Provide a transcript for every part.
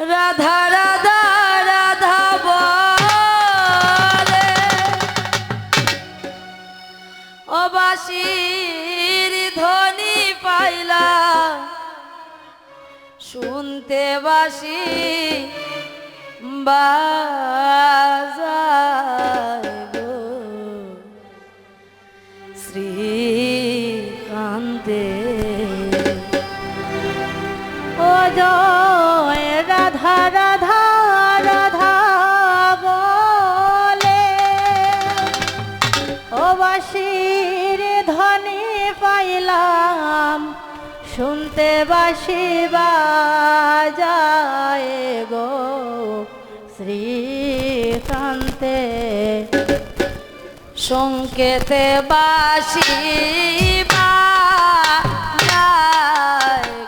রাধা রাধা রাধা বলে অবাসীর ধ্বনি পাইলা শুনতে বাসি বাজায় গো শ্রীকান্তে ও জয় রাধা রাধা রাধা বলে ও বাঁশির ধ্বনি পাইলাম শুনতে বাঁশি বাজায় গো শ্রীকান্তে সংকেতে বাসি বাজায়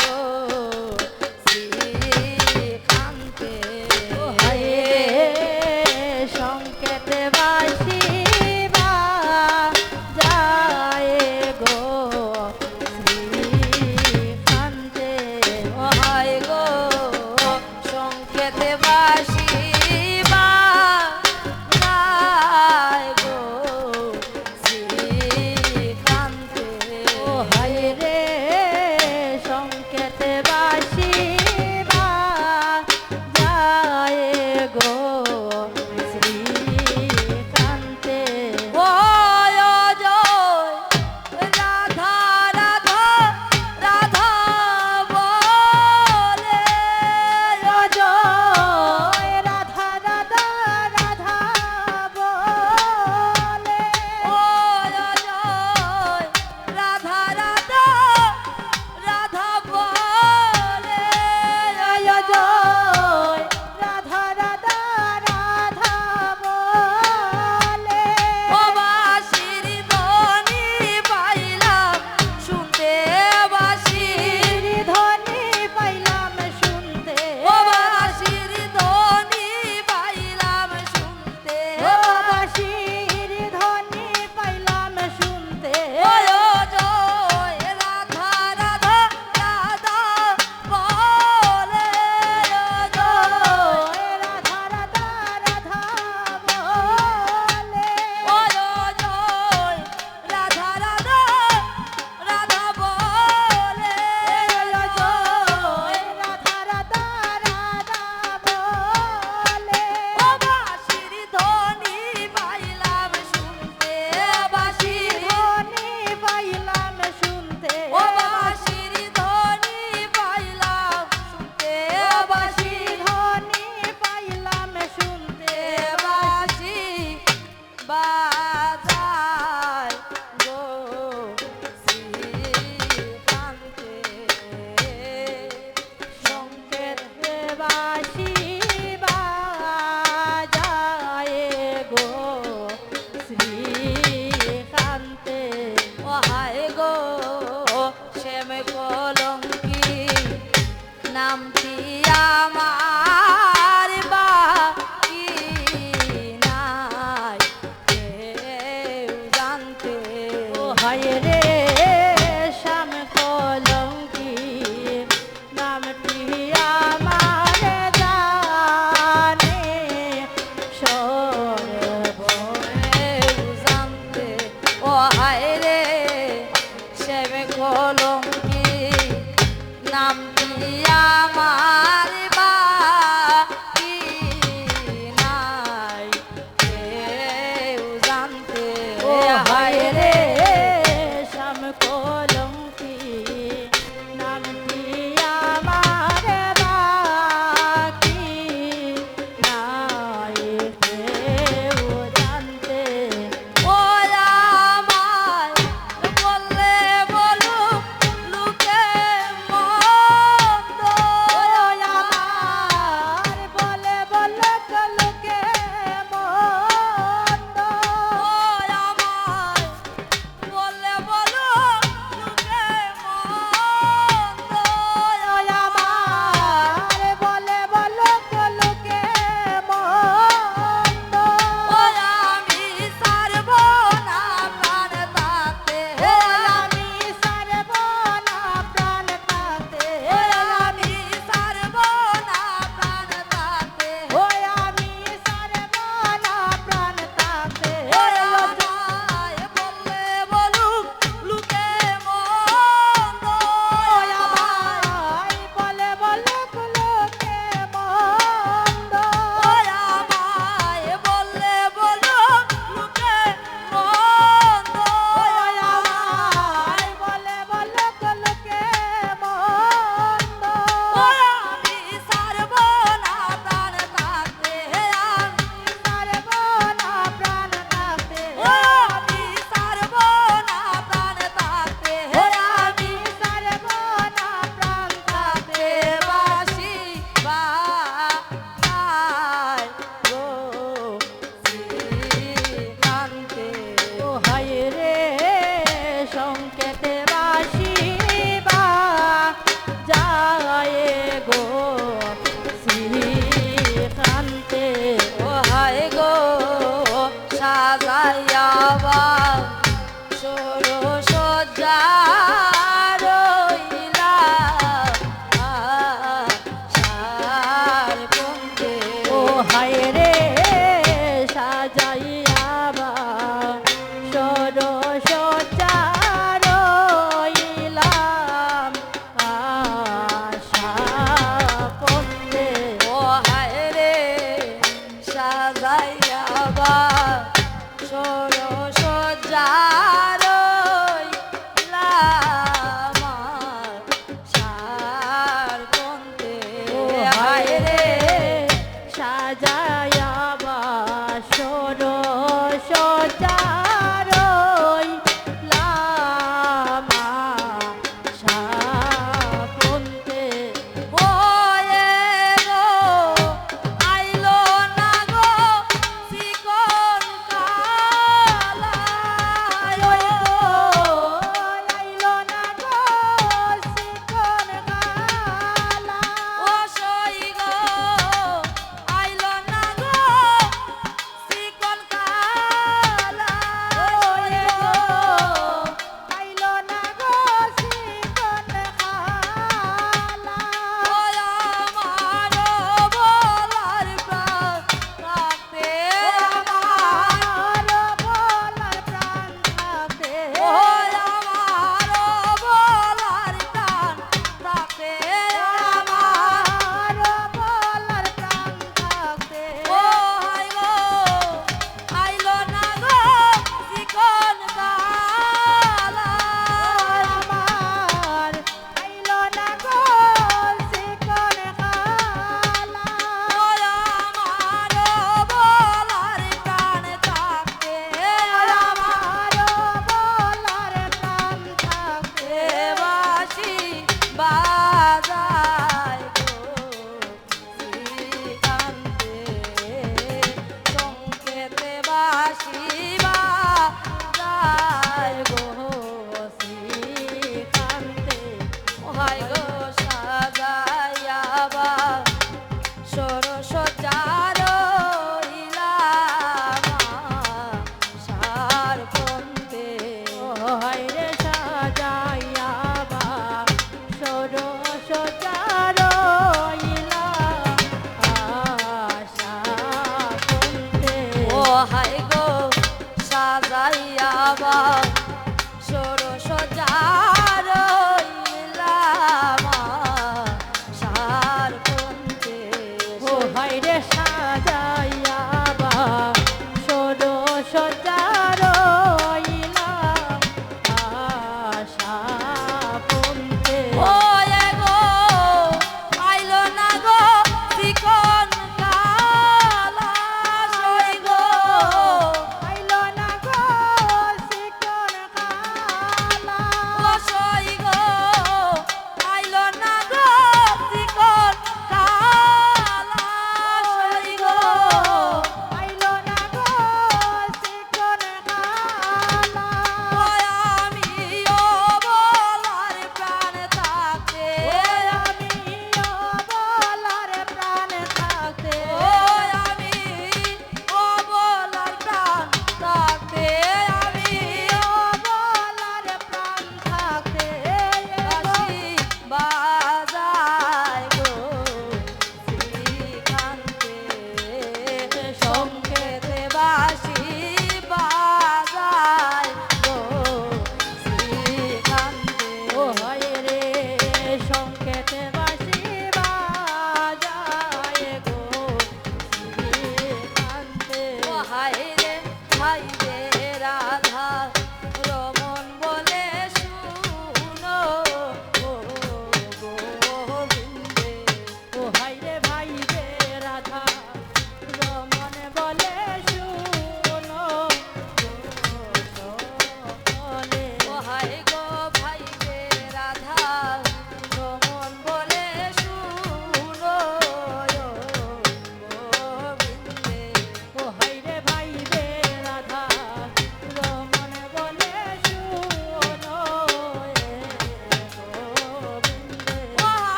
গো শ্রীকান্তে সংকেতে বাঁশি বাজায় গো শ্রীকান্তে হায় গো সংকেতে বাসি বাজায় গো শ্রীকান্তে হায় রে সংকেতে বাঁশি বাজায় গো শ্রীকান্তে ও জয় রাধা রাধা রাধা বলে জয় রাধা রাধা রাধা বলে ও জয় রাধা রাধা রাধা বলে জয় জয় রাধা রাধা রাধা বলে ও বাঁশির ধ্বনি পাইলাম শুনতে বাঁশির ধ্বনি পাইলাম শুনতে ও বাঁশির ধ্বনি পাইলাম শুনতে ও বাঁশির ধ্বনি পাইলাম শুনতে ও জয় রাধা রাধা রাধা বলে জয় রাধা রাধা রাধা বলে ও জয় রাধা রাধা রাধা বলে জয় রাধা রাধা রাধা বলে ও বাঁশির ধ্বনি পাইলাম শুনতে বাঁশির ধ্বনি পাইলাম শুনতে ও বাঁশির ধ্বনি পাইলাম শুনতে বাঁশি ধ্বনি পাইলাম শুনতে বাঁশি বাজায় গো শ্রীকান্তে সংকেত বাঁশি বাজায় গো শ্রীকান্তে ও হায় গো শ্যাম কলঙ্কি নামটি আমার বাকি নাই কেউ জানতে ও হায় রে শ্যাম কলঙ্কি নামটি আমার জানে সর্বমে কেউ জানতে ও হায় রে শ্যাম কলঙ্কি নামটি আমার বাকি নাই কেউ জানতে ও হায় রে শ্যাম কলঙ্কি নামটি আমার বাকি নাই কেউ জানতে ও আমায় বললে বলুক লোকে মন্দ গো